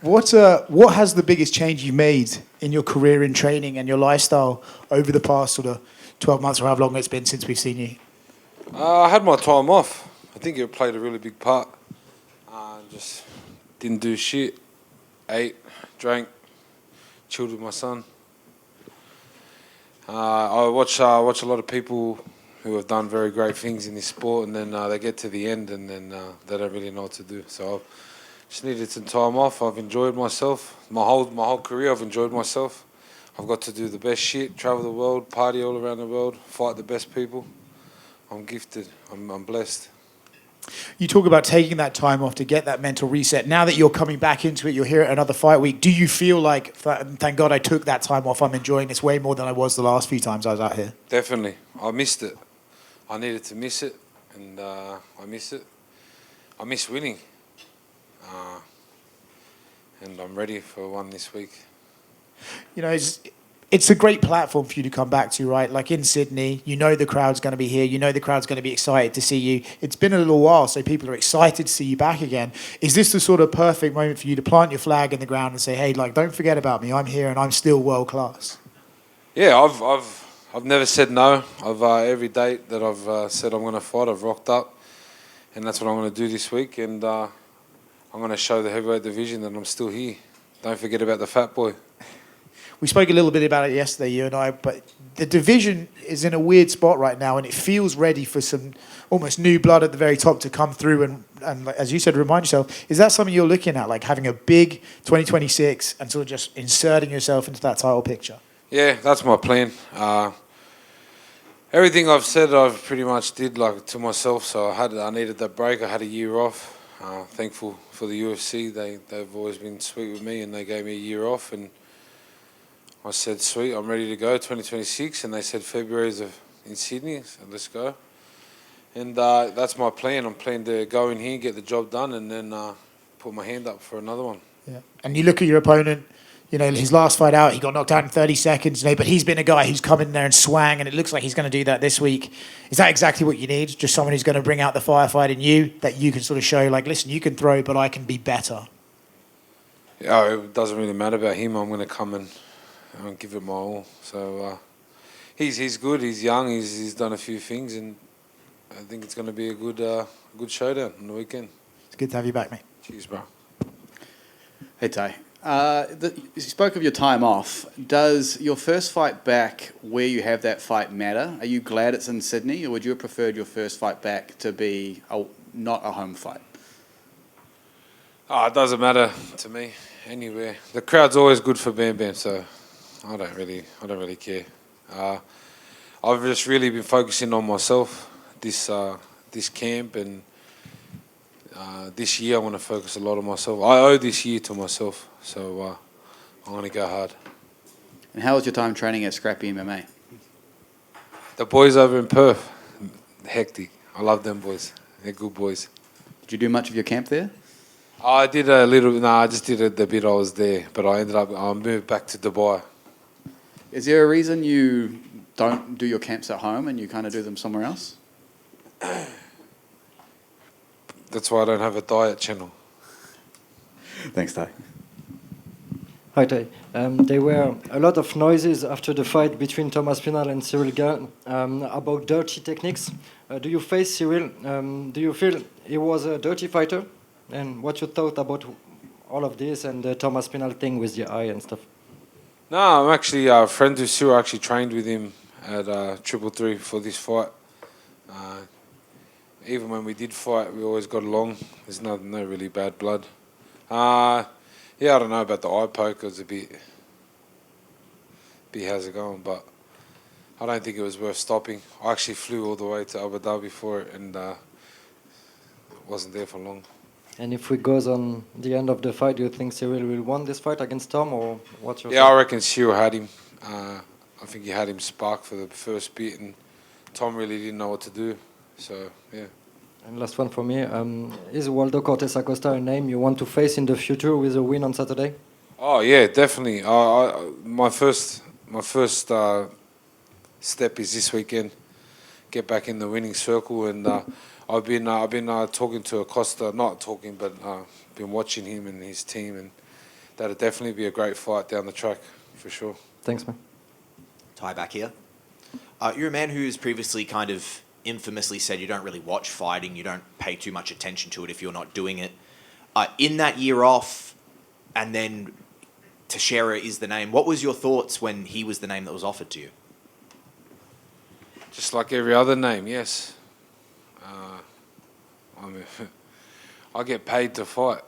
What has the biggest change you made in your career in training and your lifestyle over the past sort of 12 months or however long it's been since we've seen you? I had my time off. I think it played a really big part. Just didn't do shit. Ate, drank, chilled with my son. I watch a lot of people who have done very great things in this sport, and then they get to the end, and then they don't really know what to do. So I just needed some time off. I've enjoyed myself. My whole career, I've enjoyed myself. I've got to do the best shit, travel the world, party all around the world, fight the best people. I'm gifted. I'm blessed. You talk about taking that time off to get that mental reset. Now that you're coming back into it, you're here at another fight week. Do you feel like, thank God I took that time off, I'm enjoying this way more than I was the last few times I was out here? Definitely. I missed it. I needed to miss it, and I miss it. I miss winning. And I'm ready for one this week. You know, it's a great platform for you to come back to, right? Like in Sydney, you know the crowd's going to be here. You know the crowd's going to be excited to see you. It's been a little while, so people are excited to see you back again. Is this the sort of perfect moment for you to plant your flag in the ground and say, hey, like, don't forget about me. I'm here and I'm still world class? Yeah, I've never said no. Every date that I've said I'm going to fight, I've rocked up, and that's what I'm going to do this week. And I'm going to show the heavyweight division that I'm still here. Don't forget about the fat boy. We spoke a little bit about it yesterday, you and I, but the division is in a weird spot right now, and it feels ready for some almost new blood at the very top to come through and as you said, remind yourself. Is that something you're looking at, like having a big 2026 and sort of just inserting yourself into that title picture? Yeah, that's my plan. Everything I've said, I've pretty much did like to myself. So I needed that break. I had a year off. Thankful for the UFC. They've always been sweet with me, and they gave me a year off. And I said, sweet, I'm ready to go, 2026. And they said February's in Sydney, so let's go. And that's my plan. I'm planning to go in here, get the job done, and then put my hand up for another one. Yeah. And you look at your opponent. You know, his last fight out, he got knocked out in 30 seconds, you know, but he's been a guy who's come in there and swang, and it looks like he's going to do that this week. Is that exactly what you need? Just someone who's going to bring out the firefight in you, that you can sort of show, like, listen, you can throw, but I can be better? Yeah, it doesn't really matter about him. I'm going to come and give it my all. So he's good, he's young, he's done a few things, and I think it's going to be a good showdown on the weekend. It's good to have you back, mate. Cheers, bro. Hey, Tai. You spoke of your time off. Does your first fight back, where you have that fight, matter? Are you glad it's in Sydney, or would you have preferred your first fight back to be not a home fight? It doesn't matter to me anywhere. The crowd's always good for Bam Bam, so I don't really care. I've just really been focusing on myself this camp, and this year I want to focus a lot on myself. I owe this year to myself, so I'm going to go hard. And how was your time training at Scrappy MMA? The boys over in Perth, hectic. I love them boys. They're good boys. Did you do much of your camp there? I did a little. No, I just did the bit I was there, but I moved back to Dubai. Is there a reason you don't do your camps at home and you kind of do them somewhere else? That's why I don't have a diet channel. Thanks, Tai. Hi, Tai. There were a lot of noises after the fight between Thomas Pinal and Cyril Gane about dirty techniques. Do you face Cyril? Do you feel he was a dirty fighter? And what you thought about all of this and the Thomas Pinal thing with the eye and stuff? No, I'm actually friends with Cyril. I actually trained with him at 333 for this fight. Even when we did fight, we always got along. There's no really bad blood. Yeah, I don't know about the eye poke. It was a bit how's it going, but I don't think it was worth stopping. I actually flew all the way to Abu Dhabi for it, and wasn't there for long. And if we goes on the end of the fight, do you think Cyril will win this fight against Tom, or what's your? Yeah, I reckon Cyril had him. I think he had him spark for the first bit, and Tom really didn't know what to do. So, yeah. And last one for me. Is Waldo Cortes Acosta a name you want to face in the future with a win on Saturday? Oh, yeah, definitely. My first step is this weekend, get back in the winning circle, and I've been talking to Acosta, not talking, but been watching him and his team, and that'd definitely be a great fight down the track, for sure. Thanks, man. Tai back here. You're a man who's previously kind of infamously said you don't really watch fighting, you don't pay too much attention to it if you're not doing it. In that year off, and then Teixeira is the name, what was your thoughts when he was the name that was offered to you? Just like every other name, yes. I mean, I get paid to fight.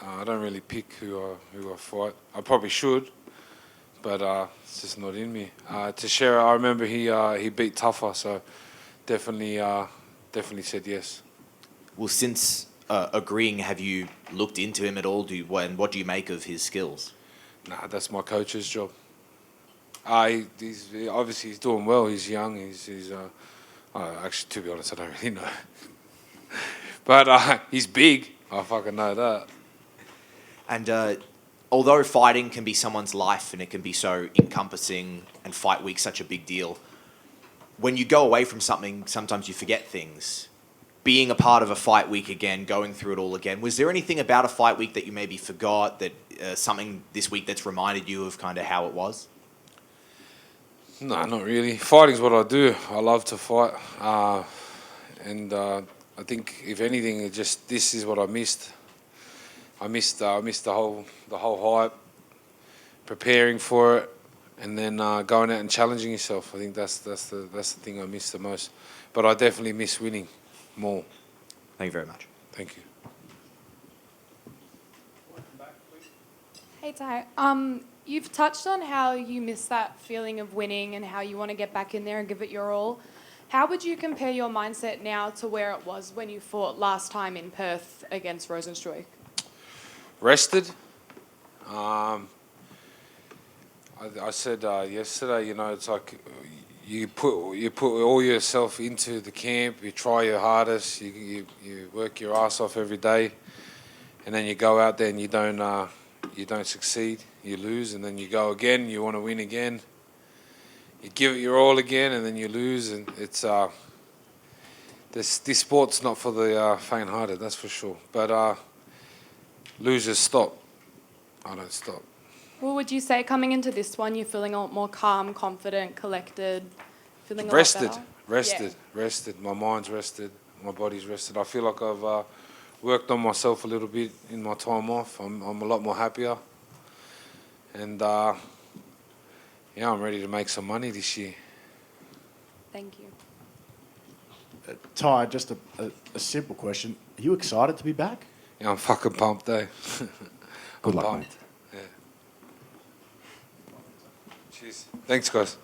I don't really pick who I fight. I probably should, but it's just not in me. Teixeira, I remember he beat tougher, so definitely said yes. Well, since agreeing, have you looked into him at all? And what do you make of his skills? Nah, that's my coach's job. He's obviously he's doing well. He's young. Actually, to be honest, I don't really know. But he's big. I fucking know that. And although fighting can be someone's life and it can be so encompassing and fight week's such a big deal, when you go away from something, sometimes you forget things. Being a part of a fight week again, going through it all again, was there anything about a fight week that you maybe forgot, that something this week that's reminded you of kind of how it was? No, not really. Fighting's what I do. I love to fight. And I think, if anything, this is what I missed. I missed the whole hype, preparing for it, and then going out and challenging yourself. I think that's the thing I miss the most. But I definitely miss winning more. Thank you very much. Thank you. Hey Tai, you've touched on how you miss that feeling of winning and how you want to get back in there and give it your all. How would you compare your mindset now to where it was when you fought last time in Perth against Rosenstruik? Rested. I said yesterday, it's like you put all yourself into the camp. You try your hardest. You work your ass off every day, and then you go out there and you don't succeed. You lose, and then you go again. You want to win again. You give it your all again, and then you lose. And it's this sport's not for the faint-hearted, that's for sure. But losers stop. I don't stop. Well, would you say coming into this one, you're feeling a lot more calm, confident, collected, feeling a lot better? Rested. My mind's rested. My body's rested. I feel like I've worked on myself a little bit in my time off. I'm a lot more happier. And I'm ready to make some money this year. Thank you. Tai, just a simple question. Are you excited to be back? Yeah, I'm fucking pumped, eh? Good luck, mate. Yeah. Cheers. Thanks, guys.